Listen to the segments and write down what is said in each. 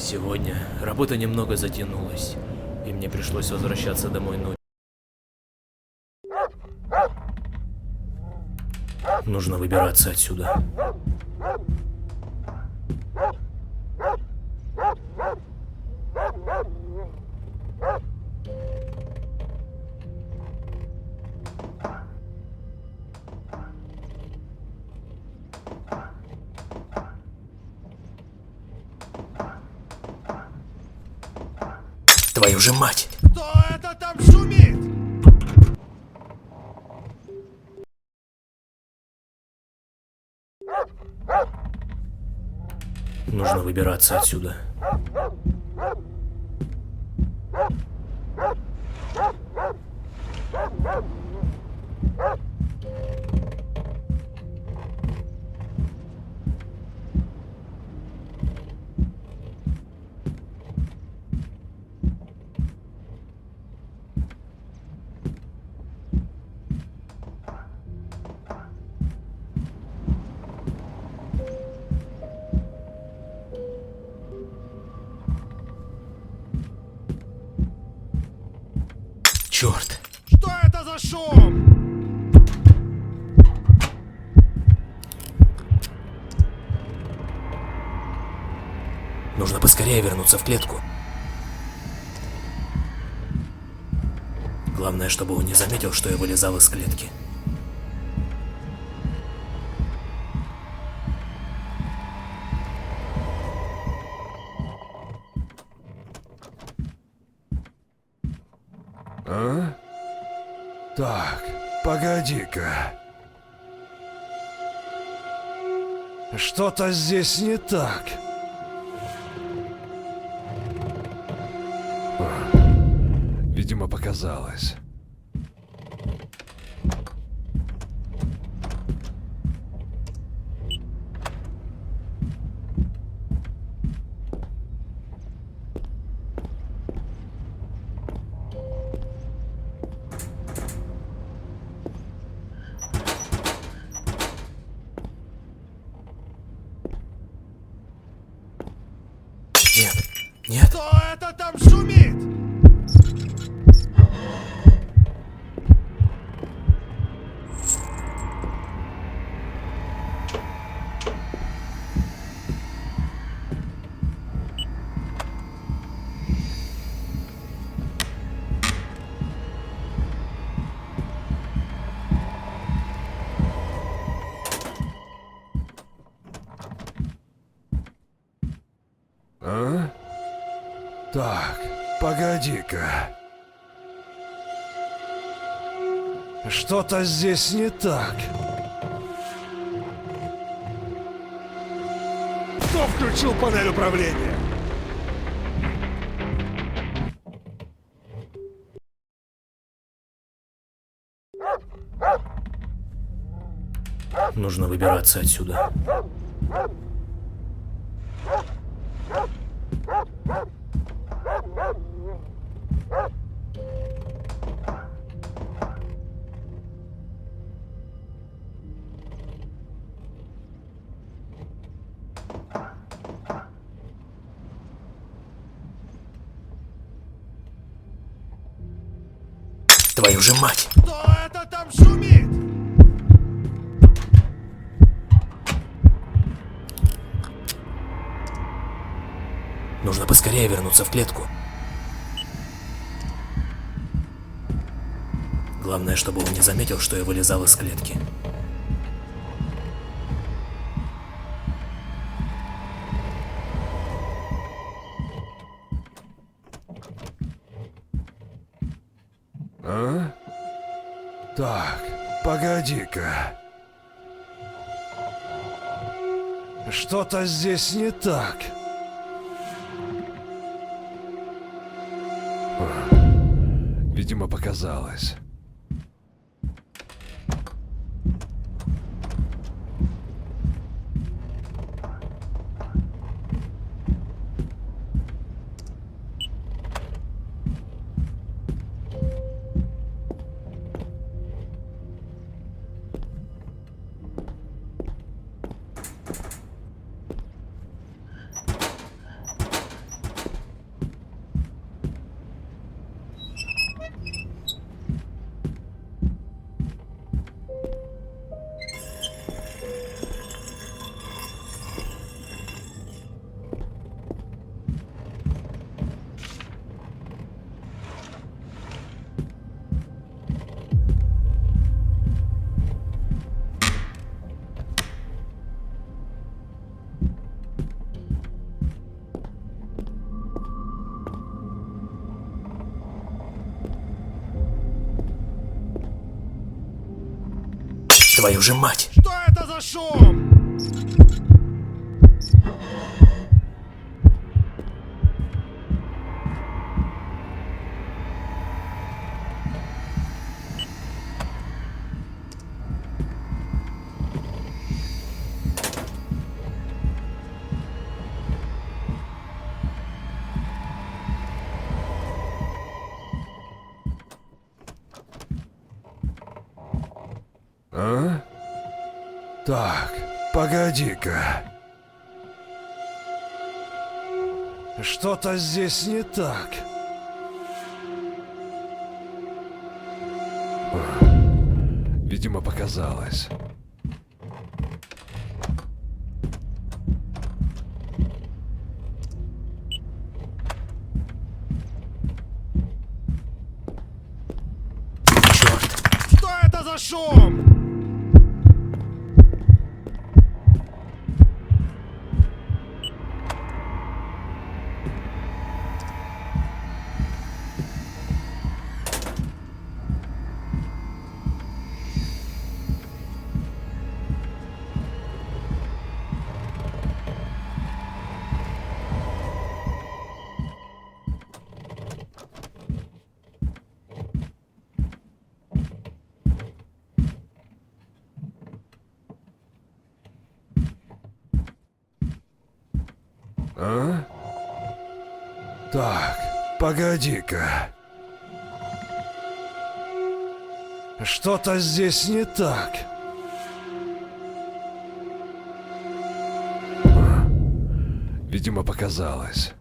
Сегодня работа немного затянулась, и мне пришлось возвращаться домой ночью. Нужно выбираться отсюда. Твою же мать! Кто это там шумит? Нужно выбираться отсюда. Черт! Что это за шум? Нужно поскорее вернуться в клетку. Главное, чтобы он не заметил, что я вылезал из клетки. А? Так, погоди-ка. Что-то здесь не так. Видимо, показалось. Нет, нет. Кто это там шумит? А? Так, погоди-ка. Что-то здесь не так. Кто включил панель управления? Нужно выбираться отсюда. Твою же мать! Кто это там шумит? Нужно поскорее вернуться в клетку. Главное, чтобы он не заметил, что я вылезал из клетки. А? Так, погоди-ка. Что-то здесь не так. Видимо, показалось. Твою же мать! Что это за шум? А? Так, погоди-ка. Что-то здесь не так. Видимо, показалось. Черт! Что это за шум? А? Так, погоди-ка. Что-то здесь не так. Видимо, показалось.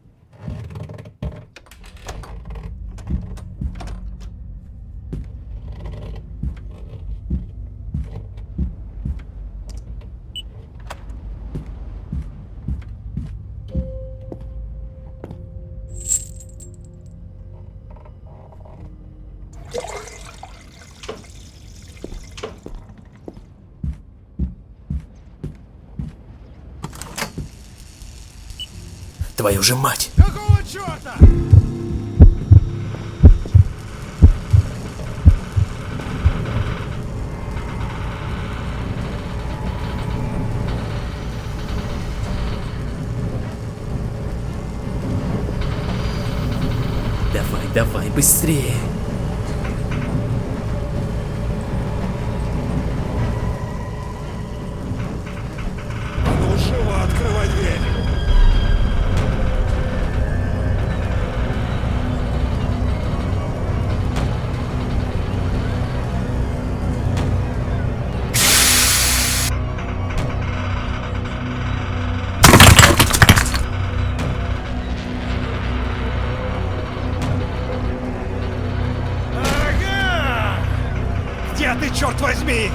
Твою же мать! Какого черта? Давай, давай, быстрее! А ну живо открывай дверь. Ага! Где ты, черт возьми?